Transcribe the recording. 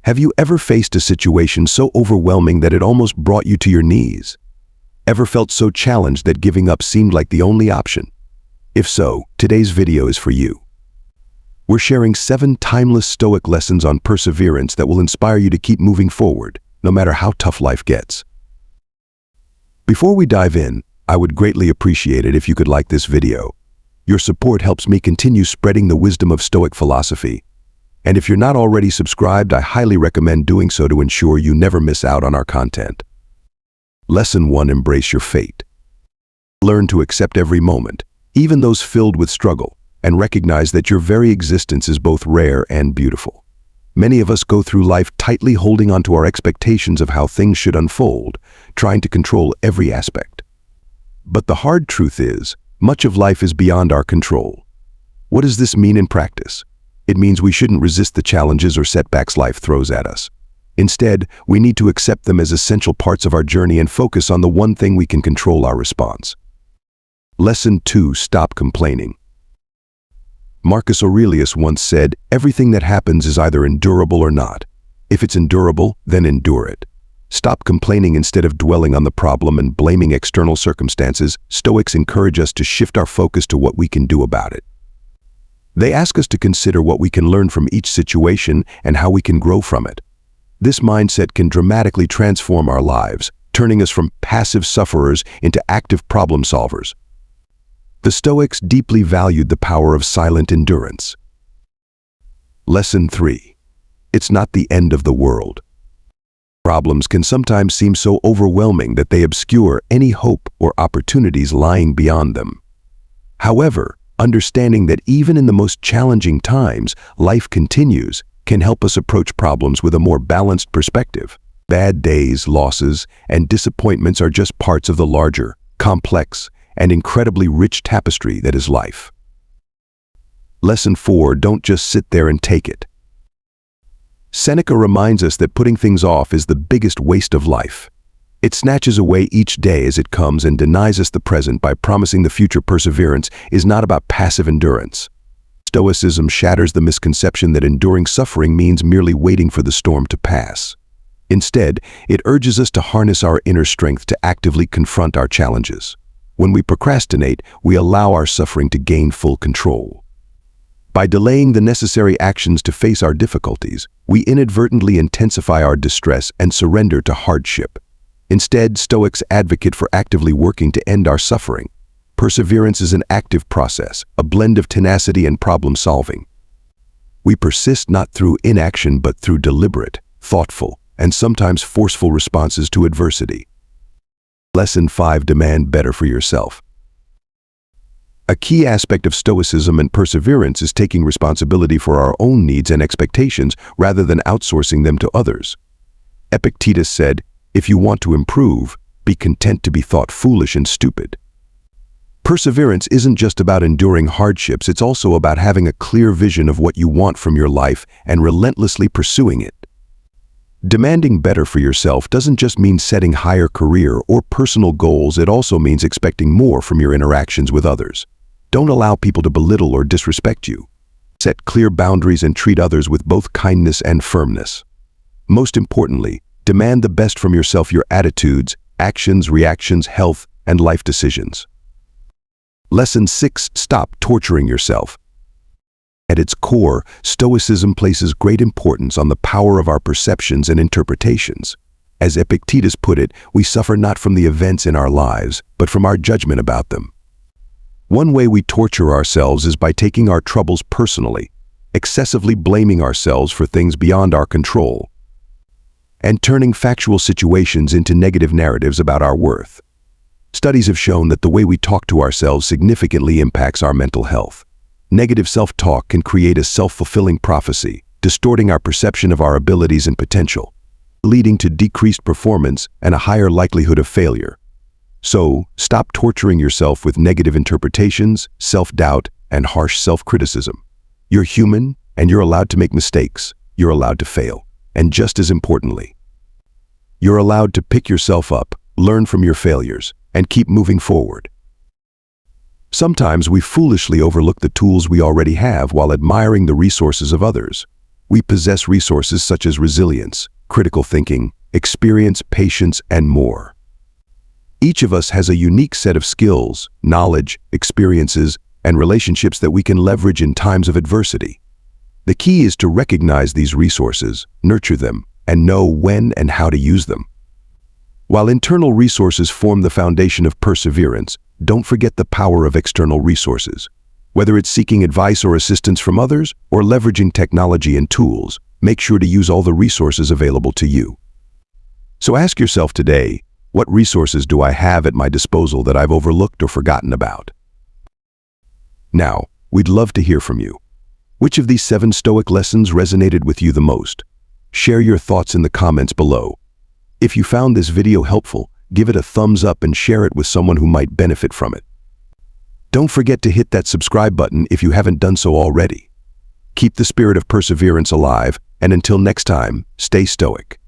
Have you ever faced a situation so overwhelming that it almost brought you to your knees? Ever felt so challenged that giving up seemed like the only option? If so, today's video is for you. We're sharing 7 timeless Stoic lessons on perseverance that will inspire you to keep moving forward, no matter how tough life gets. Before we dive in, I would greatly appreciate it if you could like this video. Your support helps me continue spreading the wisdom of Stoic philosophy. And if you're not already subscribed, I highly recommend doing so to ensure you never miss out on our content. Lesson 1. Embrace your fate. Learn to accept every moment, even those filled with struggle, and recognize that your very existence is both rare and beautiful. Many of us go through life tightly holding onto our expectations of how things should unfold, trying to control every aspect. But the hard truth is, much of life is beyond our control. What does this mean in practice? It means we shouldn't resist the challenges or setbacks life throws at us. Instead, we need to accept them as essential parts of our journey and focus on the one thing we can control: our response. Lesson 2. Stop complaining. Marcus Aurelius once said, "Everything that happens is either endurable or not. If it's endurable, then endure it." Stop complaining instead of dwelling on the problem and blaming external circumstances. Stoics encourage us to shift our focus to what we can do about it. They ask us to consider what we can learn from each situation and how we can grow from it. This mindset can dramatically transform our lives, turning us from passive sufferers into active problem solvers. The Stoics deeply valued the power of silent endurance. Lesson 3. It's not the end of the world. Problems can sometimes seem so overwhelming that they obscure any hope or opportunities lying beyond them. However, understanding that even in the most challenging times, life continues can help us approach problems with a more balanced perspective. Bad days, losses, and disappointments are just parts of the larger, complex, and incredibly rich tapestry that is life. Lesson 4. Don't just sit there and take it. Seneca reminds us that putting things off is the biggest waste of life. It snatches away each day as it comes and denies us the present by promising the future. Perseverance is not about passive endurance. Stoicism shatters the misconception that enduring suffering means merely waiting for the storm to pass. Instead, it urges us to harness our inner strength to actively confront our challenges. When we procrastinate, we allow our suffering to gain full control. By delaying the necessary actions to face our difficulties, we inadvertently intensify our distress and surrender to hardship. Instead, Stoics advocate for actively working to end our suffering. Perseverance is an active process, a blend of tenacity and problem solving. We persist not through inaction but through deliberate, thoughtful, and sometimes forceful responses to adversity. Lesson 5. Demand better for yourself. A key aspect of Stoicism and perseverance is taking responsibility for our own needs and expectations rather than outsourcing them to others. Epictetus said, "If you want to improve, be content to be thought foolish and stupid." Perseverance isn't just about enduring hardships, it's also about having a clear vision of what you want from your life and relentlessly pursuing it. Demanding better for yourself doesn't just mean setting higher career or personal goals, it also means expecting more from your interactions with others. Don't allow people to belittle or disrespect you. Set clear boundaries and treat others with both kindness and firmness. Most importantly, demand the best from yourself: your attitudes, actions, reactions, health, and life decisions. Lesson 6. Stop torturing yourself. At its core, Stoicism places great importance on the power of our perceptions and interpretations. As Epictetus put it, we suffer not from the events in our lives, but from our judgment about them. One way we torture ourselves is by taking our troubles personally, excessively blaming ourselves for things beyond our control, and turning factual situations into negative narratives about our worth. Studies have shown that the way we talk to ourselves significantly impacts our mental health. Negative self-talk can create a self-fulfilling prophecy, distorting our perception of our abilities and potential, leading to decreased performance and a higher likelihood of failure. So, stop torturing yourself with negative interpretations, self-doubt, and harsh self-criticism. You're human, and you're allowed to make mistakes. You're allowed to fail. And just as importantly, you're allowed to pick yourself up, learn from your failures, and keep moving forward. Sometimes we foolishly overlook the tools we already have while admiring the resources of others. We possess resources such as resilience, critical thinking, experience, patience, and more. Each of us has a unique set of skills, knowledge, experiences, and relationships that we can leverage in times of adversity. The key is to recognize these resources, nurture them, and know when and how to use them. While internal resources form the foundation of perseverance, don't forget the power of external resources. Whether it's seeking advice or assistance from others, or leveraging technology and tools, make sure to use all the resources available to you. So ask yourself today, what resources do I have at my disposal that I've overlooked or forgotten about? Now, we'd love to hear from you. Which of these 7 Stoic lessons resonated with you the most? Share your thoughts in the comments below. If you found this video helpful, give it a thumbs up and share it with someone who might benefit from it. Don't forget to hit that subscribe button if you haven't done so already. Keep the spirit of perseverance alive, and until next time, stay stoic.